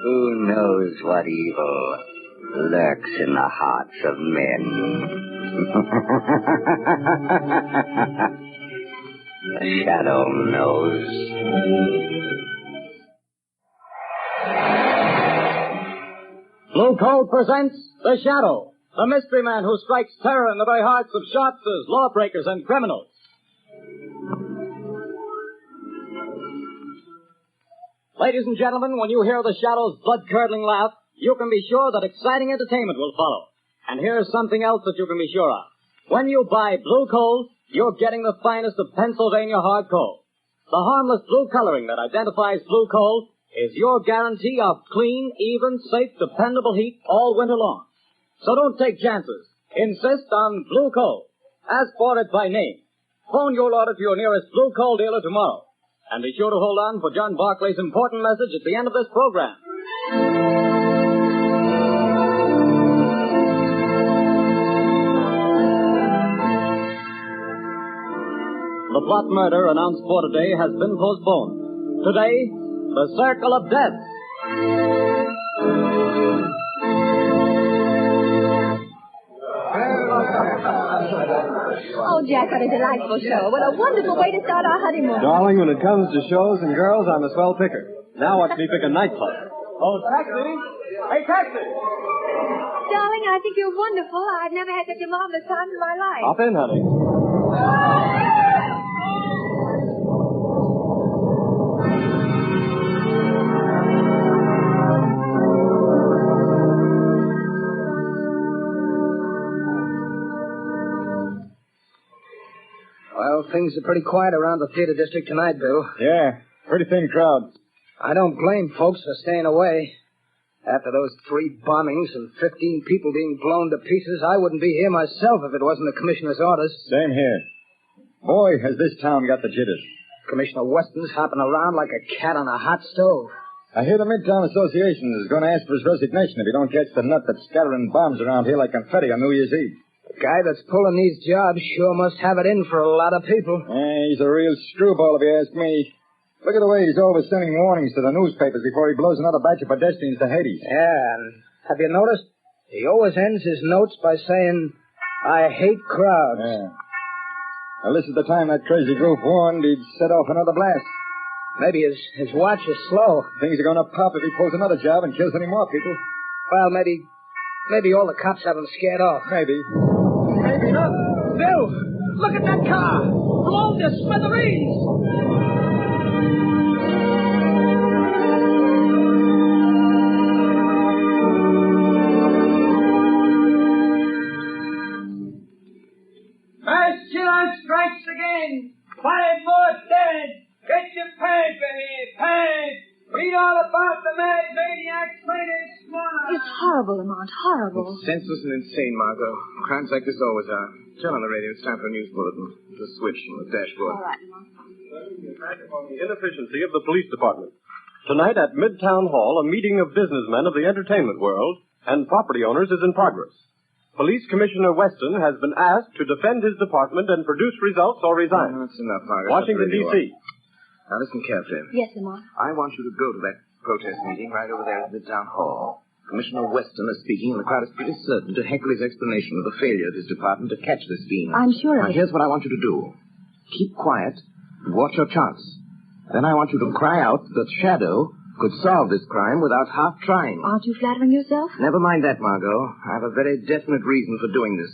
Who knows what evil lurks in the hearts of men? The shadow knows. Blue Coat presents The Shadow, the mystery man who strikes terror in the very hearts of shopsters, lawbreakers, and criminals. Ladies and gentlemen, when you hear the Shadow's blood-curdling laugh, you can be sure that exciting entertainment will follow. And here's something else that you can be sure of. When you buy Blue Coal, you're getting the finest of Pennsylvania hard coal. The harmless blue coloring that identifies Blue Coal is your guarantee of clean, even, safe, dependable heat all winter long. So don't take chances. Insist on Blue Coal. Ask for it by name. Phone your order to your nearest Blue Coal dealer tomorrow. And be sure to hold on for John Barclay's important message at the end of this program. The plot murder announced for today has been postponed. Today, the Circle of Death. Oh, Jack, what a delightful show. What a wonderful way to start our honeymoon. Darling, when it comes to shows and girls, I'm a swell picker. Now watch me pick a nightclub. Oh, taxi! Hey, taxi! Darling, I think you're wonderful. I've never had such a marvelous time in my life. Hop in, honey. Well, things are pretty quiet around the theater district tonight, Bill. Yeah, pretty thin crowd. I don't blame folks for staying away. After those 3 bombings and 15 people being blown to pieces, I wouldn't be here myself if it wasn't the commissioner's orders. Same here. Boy, has this town got the jitters. Commissioner Weston's hopping around like a cat on a hot stove. I hear the Midtown Association is going to ask for his resignation if he don't catch the nut that's scattering bombs around here like confetti on New Year's Eve. The guy that's pulling these jobs sure must have it in for a lot of people. He's a real screwball, if you ask me. Look at the way he's always sending warnings to the newspapers before he blows another batch of pedestrians to Hades. Yeah, and have you noticed? He always ends his notes by saying, I hate crowds. Yeah. Well, this is the time that crazy goof warned he'd set off another blast. Maybe his watch is slow. Things are going to pop if he pulls another job and kills any more people. Well, maybe all the cops have him scared off. Maybe. Maybe not. Bill, look at that car. Blown to smithereens. Killer strikes again. 5 more dead. Get your paper here, pants. Read all about the mad maniac Clayton Swan. It's horrible, Lamont, horrible. It's senseless and insane, Margot. Crimes like this always are. Turn on the radio. It's time for a news bulletin. The switch on the dashboard. All right, Lamont. On the inefficiency of the police department. Tonight at Midtown Hall, a meeting of businessmen of the entertainment world and property owners is in progress. Police Commissioner Weston has been asked to defend his department and produce results or resign. That's enough, Margot. Washington, D.C. Now listen carefully. Yes, Lamont. I want you to go to that protest meeting right over there at Midtown Hall. Commissioner Weston is speaking, and the crowd is pretty certain to heckle his explanation of the failure of his department to catch this fiend. I'm sure of Now, it. here's what I want you to do. Keep quiet and watch your chance. Then I want you to cry out that Shadow could solve this crime without half trying. Aren't you flattering yourself? Never mind that, Margot. I have a very definite reason for doing this.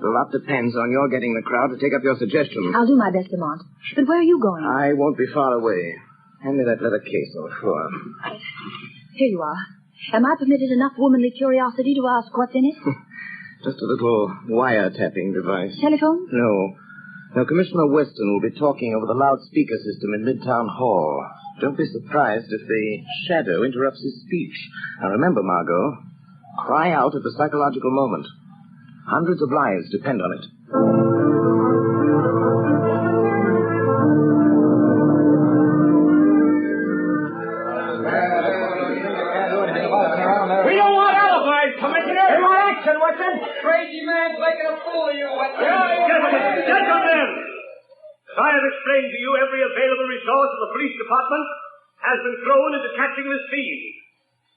A lot depends on your getting the crowd to take up your suggestions. I'll do my best, Lamont. But where are you going? I won't be far away. Hand me that leather case on the floor. Here you are. Am I permitted enough womanly curiosity to ask what's in it? Just a little wiretapping device. Telephone? No. Now, Commissioner Weston will be talking over the loudspeaker system in Midtown Hall. Don't be surprised if the Shadow interrupts his speech. Now, remember, Margot, cry out at the psychological moment. Hundreds of lives depend on it. We don't want alibis, Commissioner. We want action, Weston. Crazy man's making a fool of you, Weston. Gentlemen! As I have explained to you every available resource of the police department, has been thrown into catching this fiend.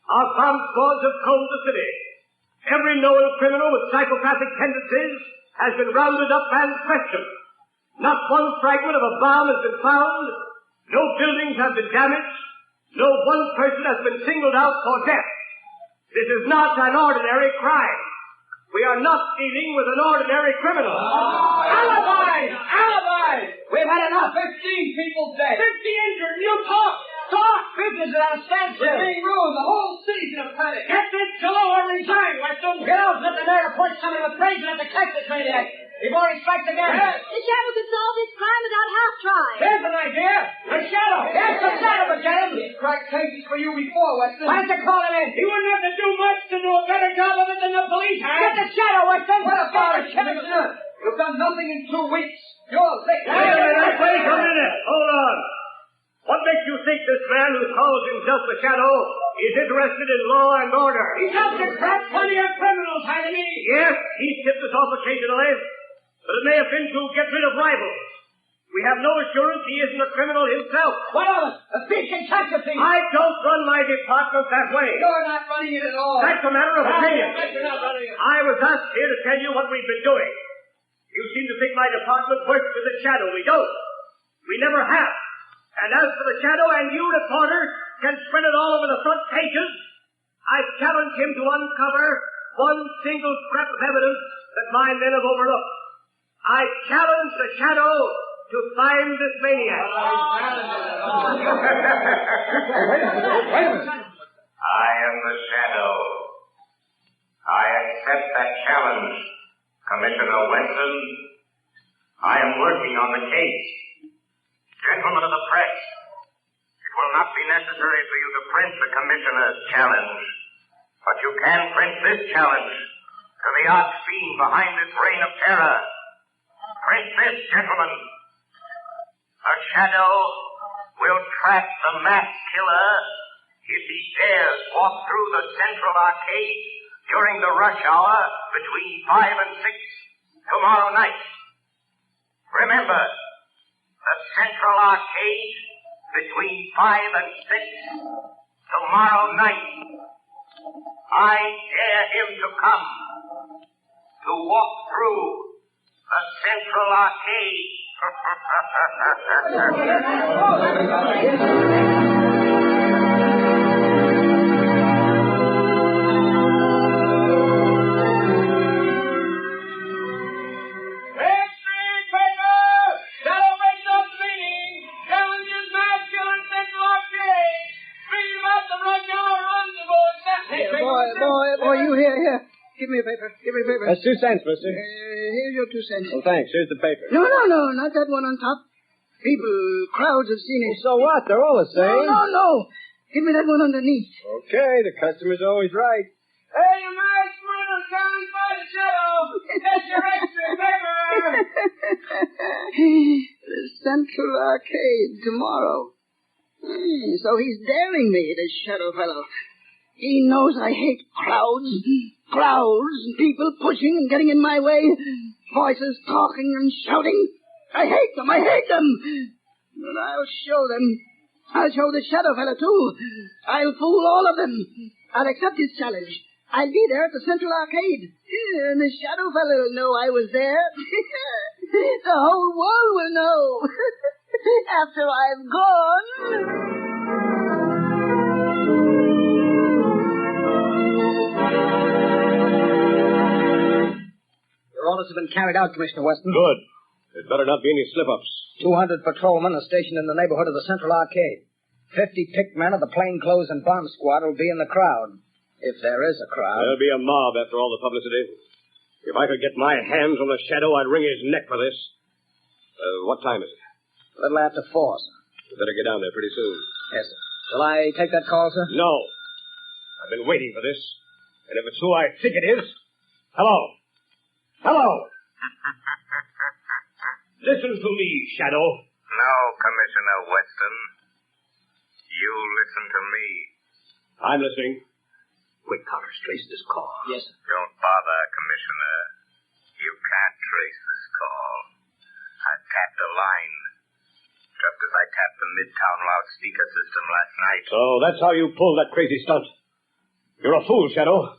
Our bomb squads have combed the city. Every known criminal with psychopathic tendencies has been rounded up and questioned. Not one fragment of a bomb has been found. No buildings have been damaged. No one person has been singled out for death. This is not an ordinary crime. We are not dealing with an ordinary criminal. Alibis! Alibis! We've had enough. 15 people dead. 50 injured. You talk! Talk! Business is at a standstill. We're being ruined. The whole city's in a panic. Get this below or resign, Weston. Get out and let the mayor appoint somebody with brains enough to catch this maniac. Before he strikes again. Yes. The shadow could solve this crime without half trying. There's an idea. The shadow. Yes, the shadow, McGann. He's cracked cases for you before, Weston. Why don't you call him in? He wouldn't have to do much to do a better job of it than the police have. Get the shadow, Weston. What about it, Commissioner? You've done nothing in 2 weeks. You're late. Wait a minute. Hold on. What makes you think this man who calls himself the Shadow is interested in law and order? He helps to trap plenty of criminals, hasn't he? Yes, he's tipped us off occasionally, but it may have been to get rid of rivals. We have no assurance he isn't a criminal himself. What of it? A thief can catch a thief. I don't run my department that way. You're not running it at all. That's a matter of opinion. You're not running it. I was asked here to tell you what we've been doing. You seem to think my department works with the Shadow. We don't. We never have. And as for the Shadow, and you, reporters, can spread it all over the front pages, I challenge him to uncover one single scrap of evidence that my men have overlooked. I challenge the Shadow to find this maniac. I am the Shadow. I accept that challenge, Commissioner Weston. I am working on the case. Gentlemen of the press, it will not be necessary for you to print the Commissioner's challenge, but you can print this challenge to the arch fiend behind this reign of terror. Print this, gentlemen. A Shadow will trap the mass killer if he dares walk through the Central Arcade during the rush hour between 5 and 6 tomorrow night. Remember, the Central Arcade between 5 and 6 tomorrow night. I dare him to come to walk through the Central Arcade. Boy, you here. Give me a paper. That's 2 cents, mister. Here's your 2 cents. Well, thanks. Here's the paper. No, not that one on top. Crowds have seen it. Well, so what? They're all the same. No. Give me that one underneath. Okay, the customer's always right. Hey, you nice criminal, challenged by the Shadow. That's your extra paper. The Central Arcade tomorrow. So he's daring me, this Shadow fellow. He knows I hate crowds, people pushing and getting in my way, voices talking and shouting. I hate them. But I'll show them. I'll show the Shadow fellow, too. I'll fool all of them. I'll accept his challenge. I'll be there at the Central Arcade. And the Shadow fellow will know I was there. The whole world will know. After I've gone. Your orders have been carried out, Commissioner Weston. Good. There's better not be any slip-ups. 200 patrolmen are stationed in the neighborhood of the Central Arcade. 50 picked men of the plainclothes and bomb squad will be in the crowd. If there is a crowd. There'll be a mob after all the publicity. If I could get my hands on the Shadow, I'd wring his neck for this. What time is it? A little after 4, sir. We better get down there pretty soon. Yes, sir. Shall I take that call, sir? No. I've been waiting for this. And if it's who I think it is... Hello. Listen to me, Shadow. No, Commissioner Weston. You listen to me. I'm listening. Quick, Connors, trace this call. Yes, sir. Don't bother, Commissioner. You can't trace this call. I've tapped a line. Just as I tapped the Midtown loudspeaker system last night. So that's how you pulled that crazy stunt. You're a fool, Shadow.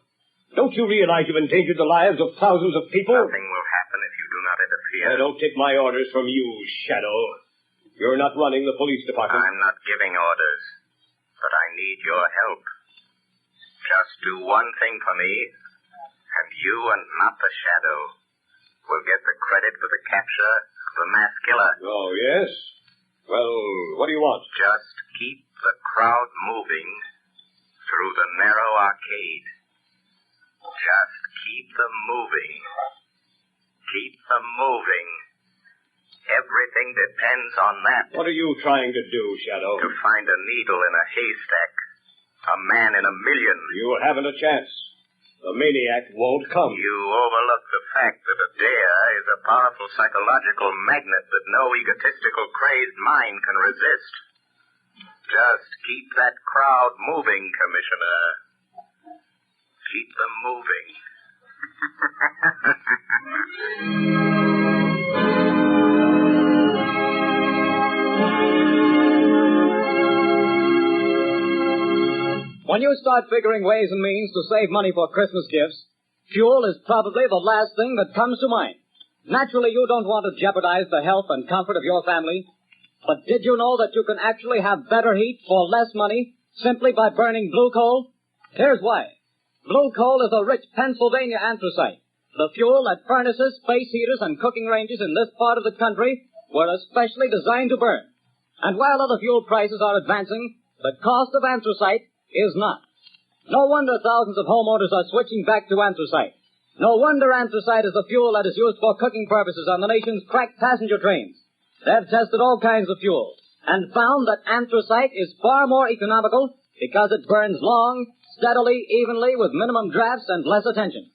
Don't you realize you've endangered the lives of thousands of people? Nothing will happen if you do not interfere. I don't take my orders from you, Shadow. You're not running the police department. I'm not giving orders, but I need your help. Just do one thing for me, and you and not the Shadow will get the credit for the capture of the mass killer. Oh, yes? Well, what do you want? Just keep the crowd moving through the narrow arcade. Just keep them moving. Keep them moving. Everything depends on that. What are you trying to do, Shadow? To find a needle in a haystack. A man in a million. You haven't a chance. The maniac won't come. You overlook the fact that a dare is a powerful psychological magnet that no egotistical, crazed mind can resist. Just keep that crowd moving, Commissioner. Keep them moving. When you start figuring ways and means to save money for Christmas gifts, fuel is probably the last thing that comes to mind. Naturally, you don't want to jeopardize the health and comfort of your family. But did you know that you can actually have better heat for less money simply by burning blue coal? Here's why. Blue coal is a rich Pennsylvania anthracite, the fuel that furnaces, space heaters, and cooking ranges in this part of the country were especially designed to burn. And while other fuel prices are advancing, the cost of anthracite is not. No wonder thousands of homeowners are switching back to anthracite. No wonder anthracite is the fuel that is used for cooking purposes on the nation's crack passenger trains. They've tested all kinds of fuel and found that anthracite is far more economical because it burns long, steadily, evenly, with minimum drafts and less attention.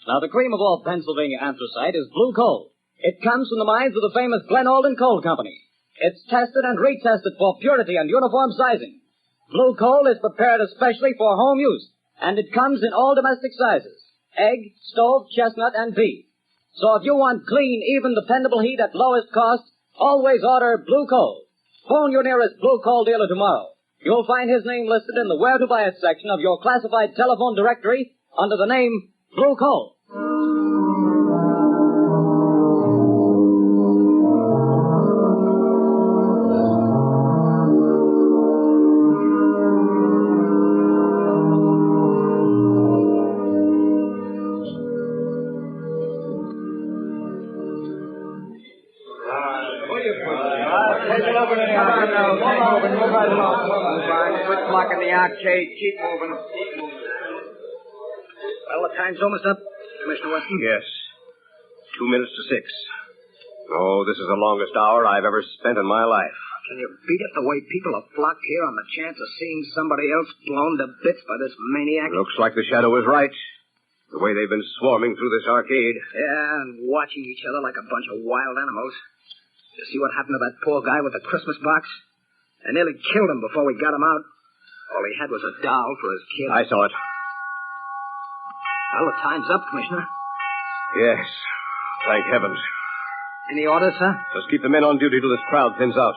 Now, the cream of all Pennsylvania anthracite is blue coal. It comes from the mines of the famous Glen Alden Coal Company. It's tested and retested for purity and uniform sizing. Blue coal is prepared especially for home use, and it comes in all domestic sizes: egg, stove, chestnut, and beef. So if you want clean, even, dependable heat at lowest cost, always order blue coal. Phone your nearest blue coal dealer tomorrow. You'll find his name listed in the Where to Buy It section of your classified telephone directory under the name Blue Coal. Quit blocking the arcade. Keep moving. Well, the time's almost up, Commissioner Weston. Yes. 2 minutes to 6. Oh, this is the longest hour I've ever spent in my life. Can you beat it the way people have flocked here on the chance of seeing somebody else blown to bits by this maniac? Looks like the Shadow was right. The way they've been swarming through this arcade. Yeah, and watching each other like a bunch of wild animals. You see what happened to that poor guy with the Christmas box? I nearly killed him before we got him out. All he had was a doll for his kid. I saw it. Well, the time's up, Commissioner. Yes. Thank heavens. Any orders, sir? Just keep the men on duty till this crowd thins out.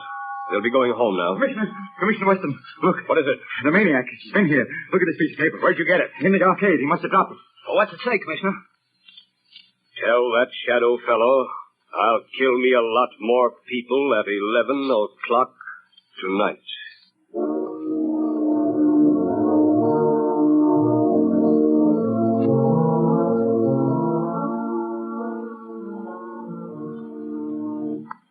They'll be going home now. Commissioner Weston, look. What is it? The maniac. He's been here. Look at this piece of paper. Where'd you get it? In the arcade. He must have dropped it. Well, what's it say, Commissioner? Tell that Shadow fellow I'll kill me a lot more people at 11 o'clock tonight.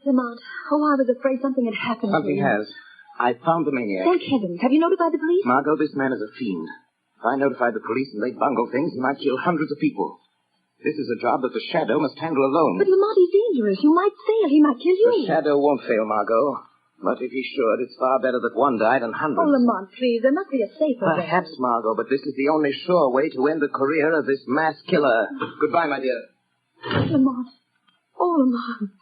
Lamont, I was afraid something had happened to Something you. has. I found the maniac. Thank heavens. Have you notified the police? Margot, this man is a fiend. If I notified the police and they bungled things, he might kill hundreds of people. This is a job that the Shadow must handle alone. But Lamont, he's dangerous. You might fail. He might kill you. The Shadow won't fail, Margot. But if he should, it's far better that one died than hundreds. Oh, Lamont, please. There must be a safer way. Perhaps, Margot, but this is the only sure way to end the career of this mass killer. Goodbye, my dear. Lamont. Oh, Lamont.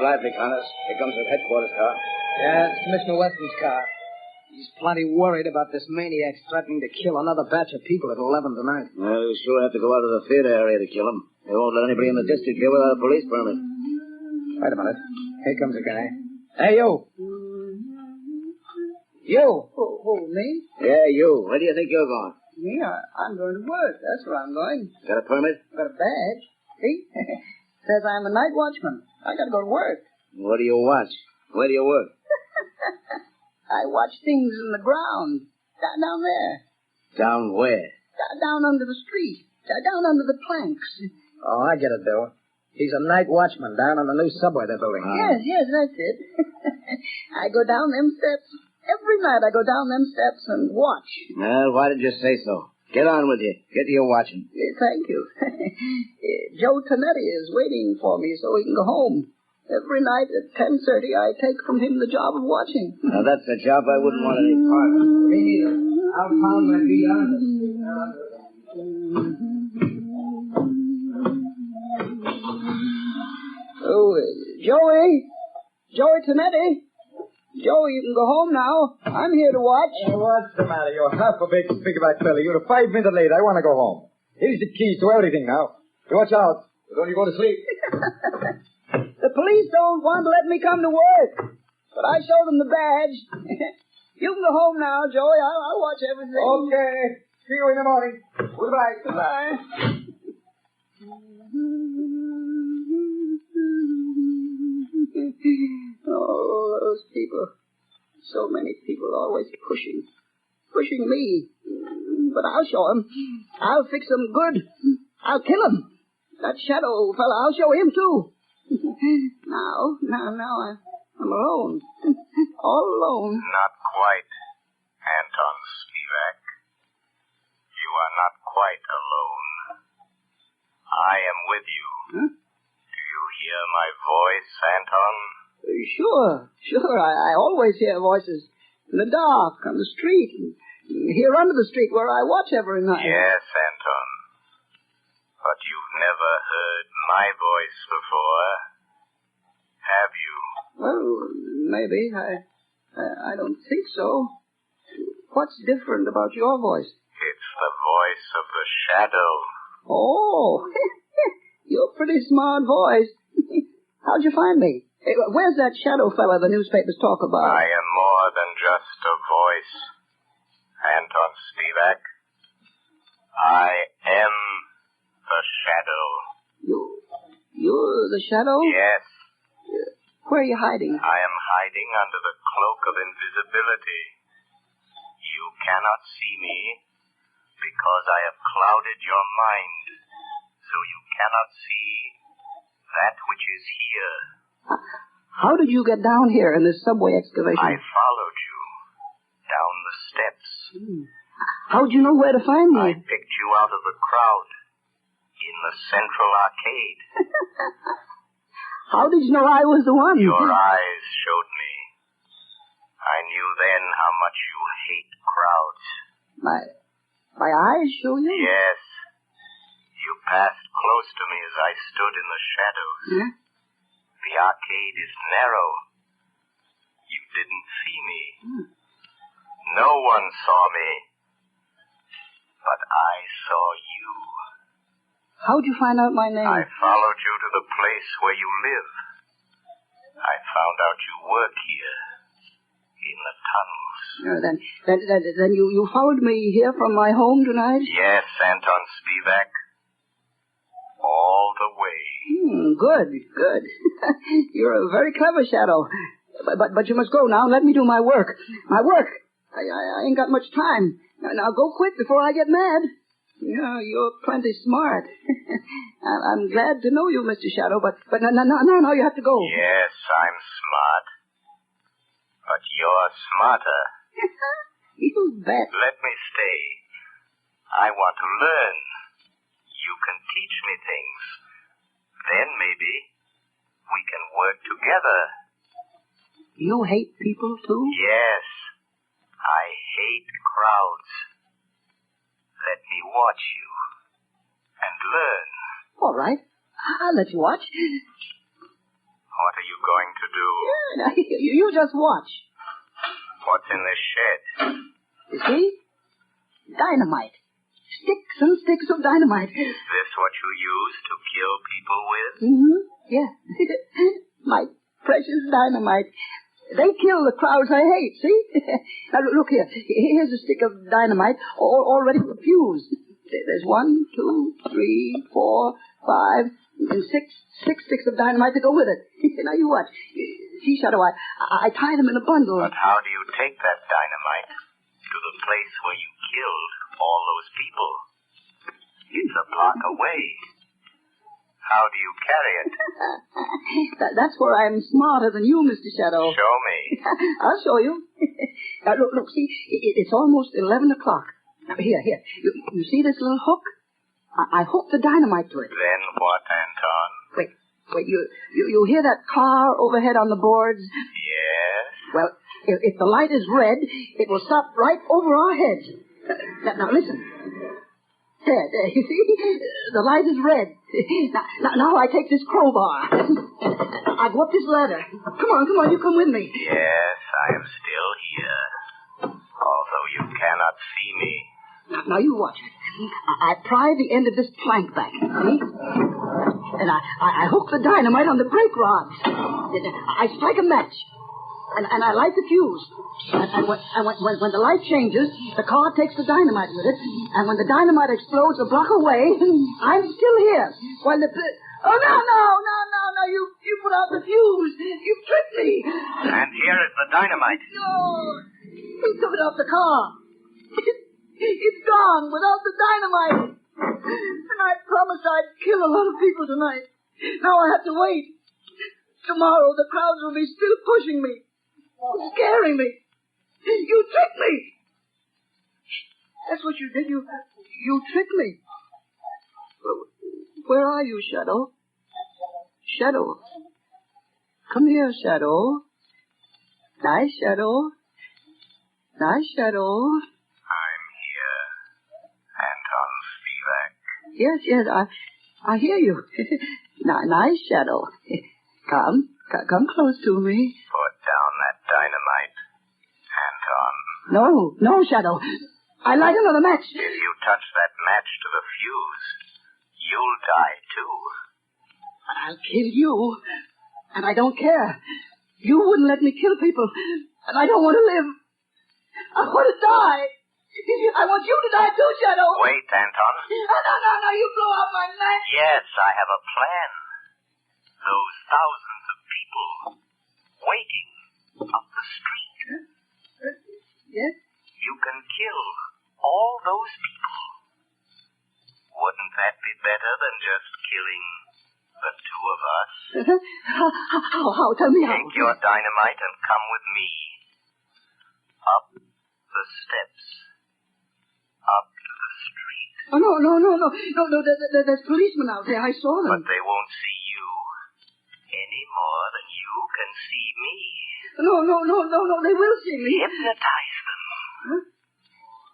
lively, Connors. Here comes the headquarters car. Yeah, it's Commissioner Weston's car. He's plenty worried about this maniac threatening to kill another batch of people at 11 tonight. Well, we sure have to go out of the theater area to kill him. They won't let anybody in the district here without a police permit. Wait a minute. Here comes a guy. Hey, you. You. Oh, me? Yeah, you. Where do you think you're going? Me? I'm going to work. That's where I'm going. Got a permit? Got a badge. See? Says I'm a night watchman. I got to go to work. What do you watch? Where do you work? I watch things in the ground. Down there. Down where? Down under the street. Down under the planks. Oh, I get it, Bill. He's a night watchman down on the new subway they're building. Yes, that's it. I go down them steps. Every night I go down them steps and watch. Well, why did you say so? Get on with you. Get to your watching. Thank you. Joe Tonetti is waiting for me so he can go home. Every night at 10:30 I take from him the job of watching. Now, that's a job I wouldn't want any part of. Me neither. I'll pound my feet on it. Oh, Joey Tonetti. Joey, you can go home now. I'm here to watch. Hey, what's the matter? You're half a big figure-back fella. You're 5 minutes late. I want to go home. Here's the keys to everything now. You watch out. Don't you go to sleep. The police don't want to let me come to work. But I showed them the badge. You can go home now, Joey. I'll watch everything. Okay. See you in the morning. Goodbye. Goodbye. Oh, those people. So many people always pushing me. But I'll show them. I'll fix them good. I'll kill them. That shadow fella, I'll show him too. Now I'm alone. All alone. Not quite, Anton Spivak. You are not quite alone. I am with you. Huh? Do you hear my voice, Anton? Sure. I always hear voices in the dark, on the street, here under the street where I watch every night. Yes, Anton. But you've never heard my voice before, have you? Well, maybe. I don't think so. What's different about your voice? It's the voice of the shadow. Oh, you're a pretty smart voice. How'd you find me? Where's that shadow fella the newspapers talk about? I am more than just a voice, Anton Spivak. I am the shadow. You're the shadow? Yes. Where are you hiding? I am hiding under the cloak of invisibility. You cannot see me because I have clouded your mind, so you cannot see that which is here. How did you get down here in this subway excavation? I followed you down the steps. How'd you know where to find me? I picked you out of the crowd in the central arcade. How did you know I was the one? Your eyes showed me. I knew then how much you hate crowds. My eyes show you? Yes. You passed close to me as I stood in the shadows. Yeah? The arcade is narrow. You didn't see me. No one saw me. But I saw you. How'd you find out my name? I followed you to the place where you live. I found out you work here. In the tunnels. Then you followed me here from my home tonight? Yes, Anton Spivak. All the way. Good. You're a very clever shadow. But you must go now and let me do my work. I ain't got much time. Now go quick before I get mad. Yeah, you're plenty smart. I'm glad to know you, Mr. Shadow, but now you have to go. Yes, I'm smart. But you're smarter. You bet. Let me stay. I want to learn. You can teach me things. Then maybe we can work together. You hate people, too? Yes. I hate crowds. Let me watch you and learn. All right. I'll let you watch. What are you going to do? Yeah, now, you just watch. What's in this shed? You see? Dynamite. Sticks and sticks of dynamite. Is this what you use to kill people with? Mm-hmm. Yeah. My precious dynamite. They kill the crowds I hate, see? Now, look here. Here's a stick of dynamite already fused. There's 1, 2, 3, 4, 5, and 6 sticks of dynamite to go with it. Now, you watch. See, Shadow, I tie them in a bundle. But how do you take that dynamite to the place where you killed all those people? It's a block away. How do you carry it? That's where I'm smarter than you, Mr. Shadow. Show me. I'll show you. Now, look, see, it's almost 11 o'clock. Now, here. You see this little hook? I hook the dynamite to it. Then what, Anton? Wait, you hear that car overhead on the boards? Yes. Well, if the light is red, it will stop right over our heads. Now listen. There, you see? The light is red. Now I take this crowbar. I go up this ladder. Come on, you come with me. Yes, I am still here. Although you cannot see me. Now you watch it. I pry the end of this plank back, see? And I hook the dynamite on the brake rods. I strike a match. And I light the fuse. And when the light changes, the car takes the dynamite with it. And when the dynamite explodes a block away, I'm still here. While the... Oh, no, you put out the fuse. You tricked me. And here is the dynamite. No, you took it off the car. It's gone without the dynamite. And I promised I'd kill a lot of people tonight. Now I have to wait. Tomorrow the crowds will be still pushing me. Scaring me. You tricked me. That's what you did. You tricked me. Where are you, Shadow? Shadow. Come here, Shadow. Nice, Shadow. Nice, Shadow. I'm here. Anton Spivak. Yes, I hear you. Nice, Shadow. Come close to me. Put down that dynamite, Anton. No, Shadow. I light another match. If you touch that match to the fuse, you'll die too. But I'll kill you. And I don't care. You wouldn't let me kill people. And I don't want to live. I want to die. I want you to die too, Shadow. Wait, Anton. No, you blow out my match. Yes, I have a plan. Those thousands of people waiting up the street. Yes? You can kill all those people. Wouldn't that be better than just killing the two of us? How? Tell me how. Take your dynamite and come with me. Up the steps. Up to the street. Oh, no. There's policemen out there. I saw them. But they won't see you any more than you can see me. No. They will see me. Hypnotize them. Huh?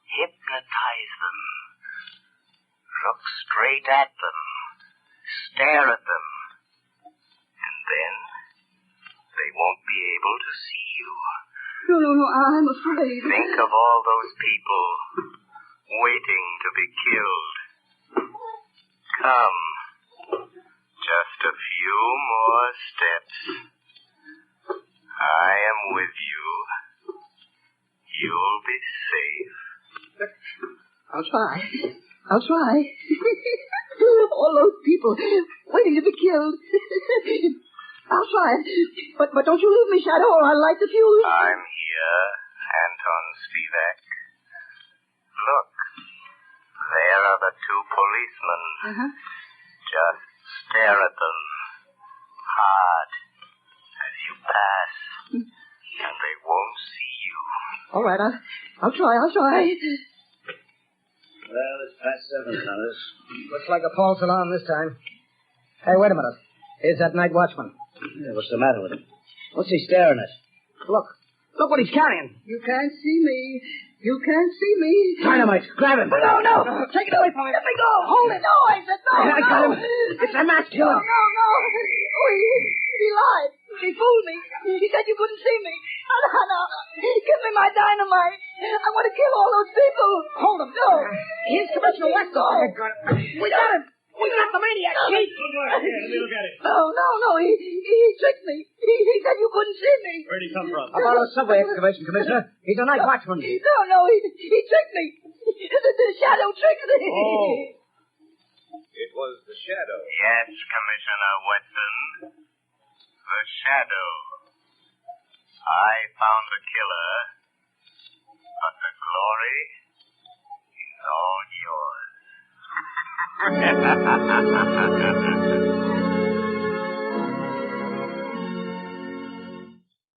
Hypnotize them. Look straight at them. Stare at them. And then they won't be able to see you. No, I'm afraid. Think of all those people waiting to be killed. Come. Just a few more steps. I am with you. You'll be safe. I'll try. All those people waiting to be killed. I'll try. But don't you leave me, Shadow, or I'll light the fuse. I'm here, Anton Spivak. Look. There are the two policemen. Uh-huh. Just stare at them hard as you pass, and they won't see you. All right, I'll try. Well, it's past 7, fellas. Looks like a false alarm this time. Hey, wait a minute. Here's that night watchman. Yeah, what's the matter with him? What's he staring at? Look what he's carrying. You can't see me. Dynamite, grab him. No. Take it away from me. Let me go. Hold it. No, I said no. I got him. It's a match killer. No. Oh, he lied. He fooled me. He said you couldn't see me. No. Give me my dynamite. I want to kill all those people. Hold him. No. Here's Commissioner Weston. We got him. We got the maniac, Chief. Let me look at it. No. He tricked me. He said you couldn't see me. Where'd he come from? About a subway excavation, Commissioner. He's a night watchman. No. He tricked me. The shadow tricked me. Oh. It was the shadow. Yes, Commissioner Weston. The shadow. I found the killer, but the glory is all yours.